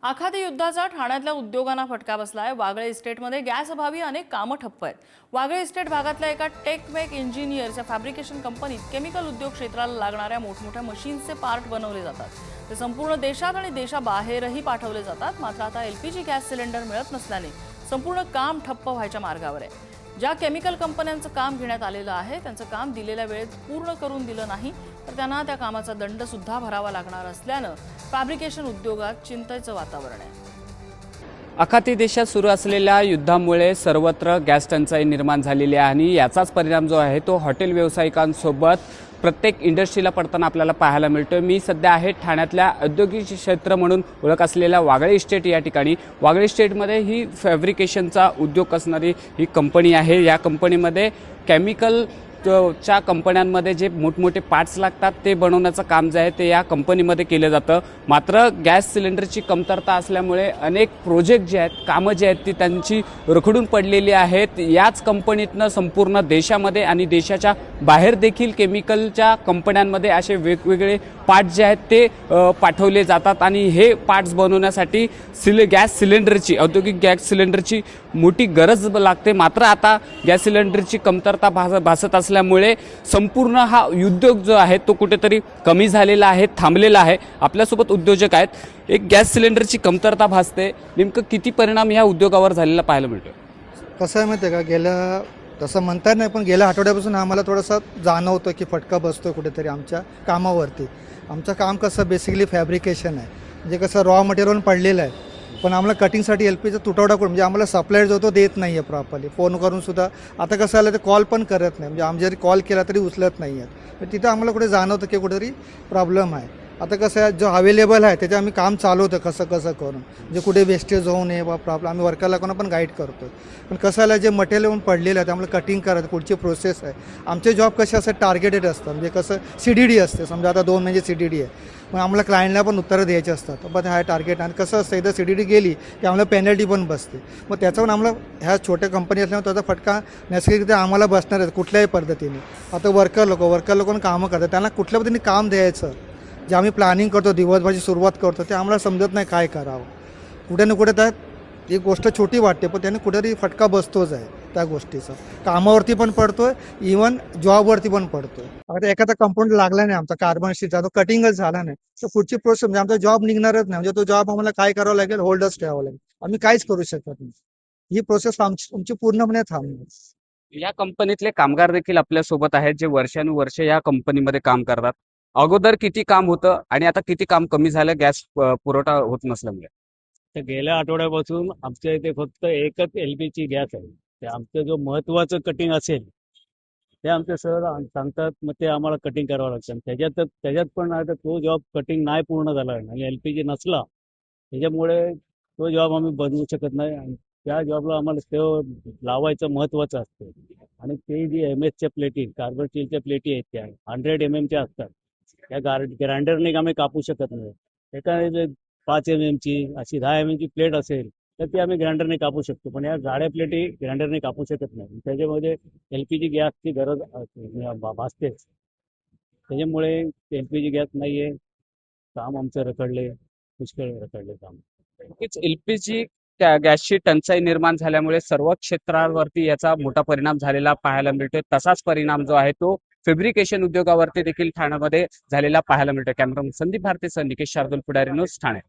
आखाती युद्धाचा ठाण्यातल्या उद्योगांना फटका बसलाय। वागळे इस्टेटमध्ये गॅस अभावी अनेक कामं ठप्प आहेत। वागळे इस्टेट भागातल्या एका टेकमेक इंजिनियरच्या फॅब्रिकेशन कंपनीत केमिकल उद्योग क्षेत्राला लागणाऱ्या मोठमोठ्या मशीन्सचे पार्ट बनवले जातात। ते संपूर्ण देशात आणि देशाबाहेरही पाठवले जातात। मात्र आता एलपीजी गॅस सिलेंडर मिळत नसल्याने संपूर्ण काम ठप्प व्हायच्या मार्गावर आहे। ज्या केमिकल कंपन्यांचं काम घेण्यात आलेलं आहे त्यांचं काम दिलेल्या वेळेत पूर्ण करून दिलं नाही तर त्यांना त्या कामाचा दंड सुद्धा भरावा लागणार असल्यानं फॅब्रिकेशन उद्योगात चिंतेचं वातावरण आहे। आखाती देशात सुरू असलेल्या युद्धामुळे सर्वत्र गॅस टंचाई निर्माण झालेली आहे आणि याचाच परिणाम जो आहे तो हॉटेल व्यावसायिकांसोबत प्रत्येक इंडस्ट्रीला पडताना आपल्याला पाहायला मिळतो। मी सध्या आहे ठाण्यातल्या औद्योगिक क्षेत्र म्हणून ओळख असलेल्या वागळे इस्टेट या ठिकाणी। वागळे इस्टेटमध्ये ही फॅब्रिकेशनचा उद्योग असणारी ही कंपनी आहे। या कंपनीमध्ये केमिकल च्या कंपन्यांमध्ये जे मोठमोठे पार्ट्स लागतात ते बनवण्याचं काम जे आहे ते या कंपनीमध्ये केलं जातं। मात्र गॅस सिलेंडरची कमतरता असल्यामुळे अनेक प्रोजेक्ट जे आहेत कामं जे आहेत ती त्यांची रखडून पडलेली आहेत। याच कंपनीतनं संपूर्ण देशामध्ये आणि देशाच्या बाहेर देखील केमिकलच्या कंपन्यांमध्ये असे वेगवेगळे पार्ट्स जे आहेत ते पाठवले जातात आणि हे पार्ट्स बनवण्यासाठी गॅस सिलेंडरची औद्योगिक गॅस सिलेंडरची मोठी गरज लागते। मात्र आता गॅस सिलेंडरची कमतरता भासत असल्यामुळे संपूर्ण हा उद्योग जो आहे तो कुठेतरी कमी झालेला आहे, थांबलेला आहे। आपल्यासोबत उद्योजक आहेत। एक गॅस सिलेंडरची कमतरता भासते, नेमकं किती परिणाम या उद्योगावर झालेला पाहायला मिळतो? कसं आहे माहिती आहे का, गेल्या तसं म्हणता नाही पण गेल्या आठवड्यापासून आम्हाला थोडंसं जाणवतं की फटका बसतो कुठेतरी आमच्या कामावरती। आमचं काम कसं बेसिकली फॅब्रिकेशन आहे, म्हणजे कसं रॉ मटेरियल पडलेलं आहे पण आम्हाला कटिंगसाठी एलपीचा तुटवडा करून म्हणजे आम्हाला सप्लायर जो तो देत नाही आहे प्रॉपरली। फोन करून सुद्धा आता कसं आलं ते कॉल पण करत नाही, म्हणजे आम्ही जरी कॉल केला तरी उचलत नाही आहेत। तिथं आम्हाला कुठे जाणवतं की कुठेतरी प्रॉब्लेम आहे। आता कसं आहे जो अवेलेबल आहे त्याचं आम्ही काम चालवतं कसं करून, म्हणजे कुठे वेस्टेज होऊ नये बा प्रॉब्लेम आम्ही वर्करला कोणा पण गाईड करतो। पण कसं आलं जे मटेरियल पडलेलं आहे ते आम्हाला कटिंग करायचं पुढची प्रोसेस आहे। आमचे जॉब कसे असतात टार्गेटेड असतात, म्हणजे कसं CDD असते, समजा आता 2 महिने CDD आहे मग आम्हाला क्लायंटला पण उत्तरं द्यायची असतात पण हा टार्गेट। आणि कसं असतं एकदा CDD गेली की आम्हाला पेनल्टी पण बसते, मग त्याचा पण आम्हाला ह्या छोट्या कंपनी असल्यामुळे त्याचा फटका नैसर्गिकरित्या आम्हाला बसणार आहे कुठल्याही पद्धतीने। आता वर्कर लोक कामं करतात त्यांना कुठल्या पद्धतीने काम द्यायचं, जे आम्ही प्लॅनिंग करतो दिवसभराची सुरुवात करतो ते आम्हाला समजत नाही काय करावं। कुठे ना कुठे त्यात एक गोष्ट छोटी वाटते पण त्याने कुठेतरी फटका बसतोच आहे त्या गोष्टीचा। कामावरती पण पडतोय, इव्हन जॉबवरती पण पडतोय। आता एखादा कंपाऊंड लागला नाही आमचा कार्बन शीटचा, तो कटिंगच झाला नाही तर पुढची प्रोसेस म्हणजे आमचा जॉब निघणारच नाही। म्हणजे तो जॉब आम्हाला काय करावं लागेल, होल्डच ठेवावं लागेल, आम्ही काहीच करू शकत नाही। ही प्रोसेस आमची पूर्णपणे थांबणार। या कंपनीतले कामगार देखील आपल्या सोबत आहेत जे वर्षानुवर्ष या कंपनीमध्ये काम करतात। अगोदर किती काम होतं आणि आता किती काम कमी झालं गॅस पुरवठा होत नसल्यामुळे? तर गेल्या आठवड्यापासून आमच्या इथे फक्त एकच LPG गॅस आहे। ते आमचं जो महत्वाचं कटिंग असेल ते आमचे सर सांगतात, मग ते आम्हाला कटिंग करावं लागतं। त्याच्यात पण आता तो जॉब कटिंग नाही पूर्ण झाला आणि LPG नसला त्याच्यामुळे तो जॉब आम्ही बनवू शकत नाही आणि त्या जॉबला आम्हाला तो लावायचं महत्वाचं असतं। आणि ते जी MS प्लेटी कार्बन स्टीलच्या प्लेटी आहेत त्या 100 mm असतात, त्या ग्राइंडरने आम्ही कापू शकत नाही। एका 5 mm ची अशी 10 mm ची प्लेट असेल तर ती आम्ही ग्राइंडरने कापू शकतो, पण या जाड्या प्लेटी ग्राइंडरने कापू शकत नाही। त्याच्यामध्ये LPG गॅसची गरज भासतेच, त्याच्यामुळे LPG गॅस नाहीये, काम आमचं रखडले, पुष्कळ रखडले काम। नक्कीच LPG गॅसची टंचाई निर्माण झाल्यामुळे सर्व क्षेत्रावरती याचा मोठा परिणाम झालेला पाहायला मिळतोय। तसाच परिणाम जो आहे तो फॅब्रिकेशन उद्योगावरती देखील ठाण्यामध्ये झालेला पाहायला मिळतोय। कॅमेरामन संदीप भारतीसह निकेश शार्दूल, पुढारी न्यूज, ठाणे।